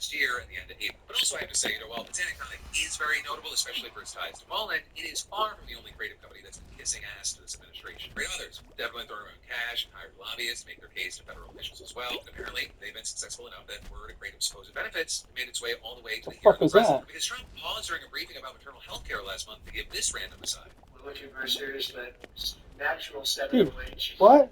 last year and the end of April. But also I have to say, while Botanic is very notable, especially for its ties to Mullen, it is far from the only creative company that's been kissing ass to this administration. Great others definitely throwing around cash and hired lobbyists to make their case to federal officials as well. And apparently, they've been successful enough that word of creative supposed benefits made its way all the way to the ear of the president. Because Trump paused during a briefing about maternal health care last month to give this random aside. We're looking very seriously at natural 7OH. What?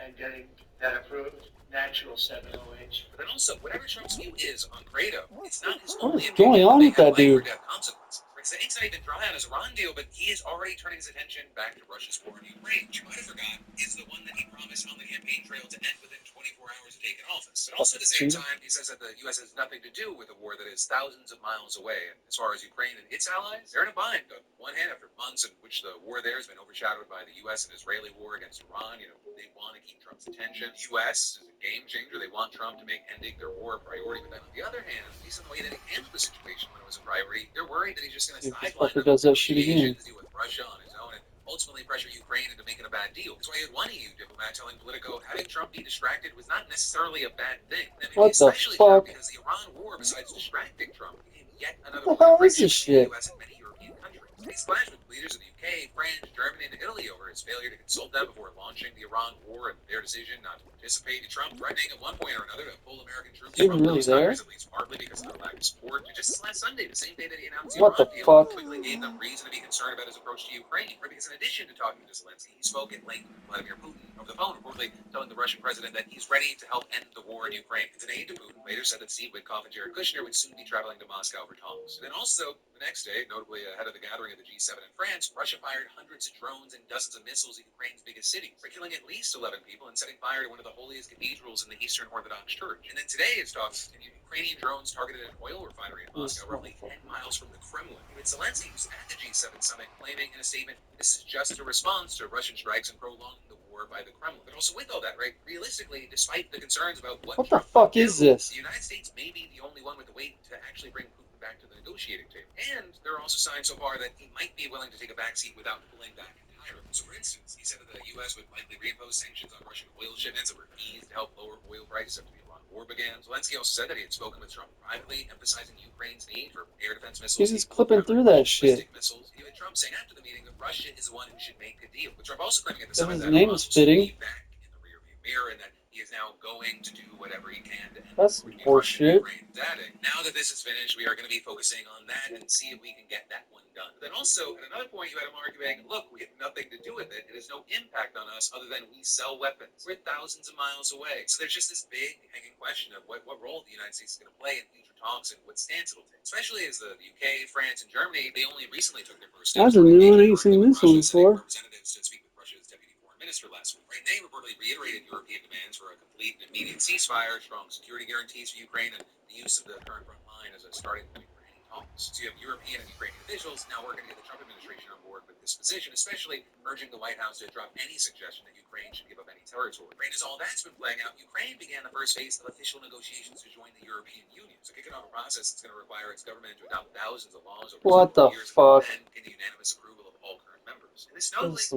And getting that approved. Natural 7OH. But then also, whatever Trump's view is on Grado, it's not his What only is going on with that dude? consequences. It's not even dry on his Iran deal, but he is already turning his attention back to Russia's war in Ukraine. What you might have forgotten is the one that he promised on the campaign trail to end within 24 hours of taking office. But also at the same time, he says that the U.S. has nothing to do with a war that is thousands of miles away. And as far as Ukraine and its allies, they're in a bind. On one hand, after months in which the war there has been overshadowed by the U.S. and Israeli war against Iran, they want to keep Trump's attention. The U.S. is a game changer. They want Trump to make ending their war a priority. But then on the other hand, at least in the way that he handled the situation when it was a priority, they're worried that he's just going to sideline does that shit again. to deal with Russia on his own and ultimately pressure Ukraine into making a bad deal. That's why you had one EU diplomat telling Politico having Trump be distracted was not necessarily a bad thing. I mean, what the fuck? Because the Iran war, besides distracting Trump, became yet another what the hell is this shit? The U.S. and many European countries. He's clashed with leaders of the UK, France, Germany, and Italy over his failure to consult them before launching the Iran war and their decision not to participate. Trump threatening at one point or another to pull American troops from those countries, at least partly because of their lack of support. And just last Sunday, the same day that he announced the Iran deal, quickly gave them reason to be concerned about his approach to Ukraine. Because in addition to talking to Zelensky, he spoke at length with Vladimir Putin over the phone, reportedly telling the Russian president that he's ready to help end the war in Ukraine. And an aide to Putin later said that Steve Witkoff and Jared Kushner would soon be traveling to Moscow for talks. And then also, the next day, notably ahead of the gathering of the G7 in France, Russia fired hundreds of drones and dozens of missiles at Ukraine's biggest cities, killing at least 11 people and setting fire to one of the holiest cathedrals in the Eastern Orthodox Church. And then today, as talks continued, Ukrainian drones targeted an oil refinery in Moscow, roughly 10 miles from the Kremlin. And Zelensky was at the G7 summit, claiming in a statement, this is just a response to Russian strikes and prolonging the war by the Kremlin. But also with all that, right, realistically, despite the concerns about what the fuck is this? The United States may be the only one with the weight to actually bring Putin back to the negotiating table. And there are also signs so far that he might be willing to take a backseat without pulling back entirely. So for instance, he said that the U.S. would likely reimpose sanctions on Russian oil shipments that were eased to help lower oil prices after the Iran war began. Zelensky also said that he had spoken with Trump privately, emphasizing Ukraine's need for air defense missiles. He's just clipping through that shit. Missiles. He had Trump saying after the meeting that Russia is the one who should make a deal. But Trump also claiming at the summit that his name is fitting. Back in the rearview mirror, and that he is now going to do whatever he can to end That's horseshit. Now that this is finished, we are going to be focusing on that and see if we can get that one done. But then also, at another point, you had him arguing, look, we have nothing to do with it. It has no impact on us other than we sell weapons. We're thousands of miles away. So there's just this big hanging question of what role the United States is going to play in future talks and what stance it'll take. Especially as the UK, France, and Germany, they only recently took their first steps. That's a new one. I ain't seen this one before. Representatives to speak with Russia's deputy foreign minister last week. Right, they reportedly reiterated European demands for a complete and immediate ceasefire, strong security guarantees for Ukraine, and the use of the current front line as a starting point for any talks. So you have European and Ukrainian officials now working to get the Trump administration on board with this position, especially urging the White House to drop any suggestion that Ukraine should give up any territory. Right, as all that's been playing out, Ukraine began the first phase of official negotiations to join the European Union. So kicking off a process that's going to require its government to adopt thousands of laws over several years and then get the unanimous approval of all current members. And this notably has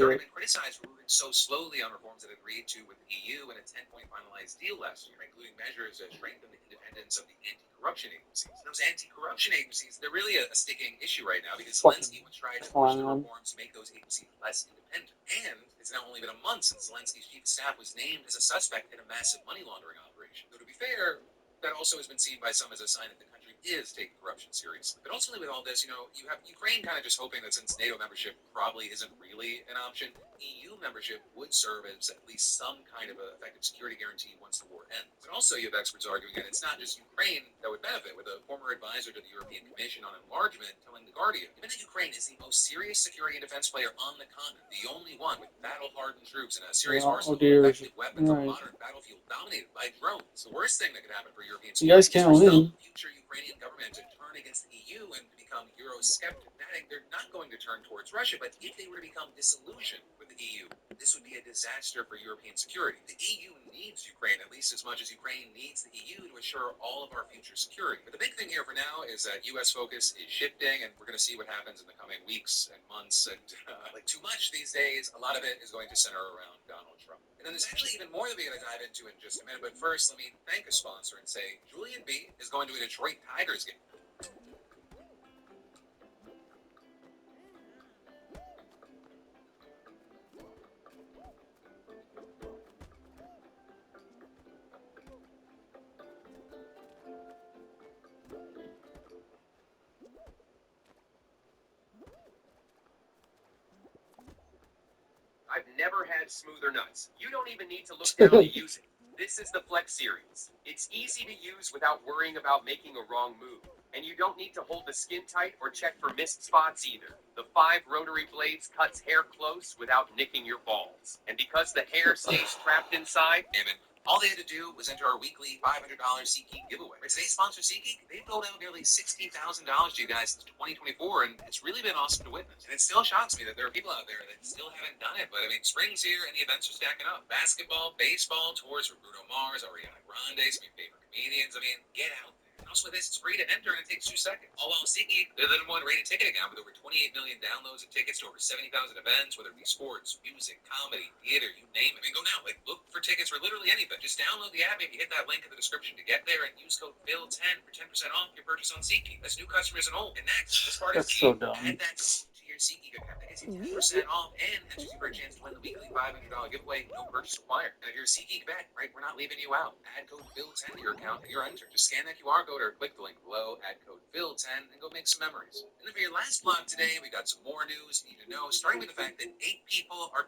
already been criticized for moving so slowly on reforms that it agreed to with the EU in a 10-point finalized deal last year, including measures to strengthen the independence of the anti-corruption agencies. And those anti-corruption agencies, they're really a sticking issue right now because Zelensky once tried to push the reforms to make those agencies less independent. And it's now only been a month since Zelensky's chief of staff was named as a suspect in a massive money laundering operation. Though to be fair, that also has been seen by some as a sign that the country is taking corruption seriously. But ultimately with all this, you have Ukraine kind of just hoping that since NATO membership probably isn't really an option, EU membership would serve as at least some kind of an effective security guarantee once the war ends. But also you have experts arguing that it's not just Ukraine that would benefit, with a former advisor to the European Commission on Enlargement telling The Guardian, given that Ukraine is the most serious security and defense player on the continent, the only one with battle-hardened troops and a serious arsenal of effective weapons on a modern battlefield dominated by drones, the worst thing that could happen for European security is for some future Ukrainian government to turn against the EU and become Eurosceptic. democratic, they're not going to turn towards Russia, but if they were to become disillusioned with the EU, this would be a disaster for European security. The EU needs Ukraine at least as much as Ukraine needs the EU to ensure all of our future security. But the big thing here for now is that U.S. focus is shifting, and we're going to see what happens in the coming weeks and months. And like too much these days, a lot of it is going to center around Donald Trump. And then there's actually even more that we're going to dive into in just a minute. But first, let me thank a sponsor and say Julian B is going to a Detroit Tigers game. I've never had smoother nuts. You don't even need to look down to use it. This is the Flex series. It's easy to use without worrying about making a wrong move. And you don't need to hold the skin tight or check for missed spots either. The 5 rotary blades cuts hair close without nicking your balls. And because the hair stays trapped inside, Amen. All they had to do was enter our weekly $500 SeatGeek giveaway. Right, today's sponsor, SeatGeek, they've doled out nearly $60,000 to you guys since 2024, and it's really been awesome to witness. And it still shocks me that there are people out there that still haven't done it. But I mean, spring's here and the events are stacking up. Basketball, baseball, tours for Bruno Mars, Ariana Grande, some of your favorite comedians. I mean, get out there. And also with this, it's free to enter and it takes 2 seconds. All while SeatGeek, they're the #1 rated ticket account with over 28 million downloads of tickets to over 70,000 events, whether it be sports, music, comedy, theater, you name it. I mean, go now. Like, look for tickets for literally anything. Just download the app, maybe hit that link in the description to get there, and use code PHIL10 for 10% off your purchase on SeatGeek. That's new customers and old. And next, this part That's is so key. dumb. Add that code to your SeatGeek account. That gets you 10% off and enters you for a chance to win the weekly $500 giveaway. No purchase required. And if you're a SeatGeek vet, right, we're not leaving you out. Add code PHIL10 to your account and you're entered. Just scan that QR code or click the link below, add code PHIL10, and go make some memories. And then for your last vlog today, we got some more news you need to know, starting with the fact that 8 people are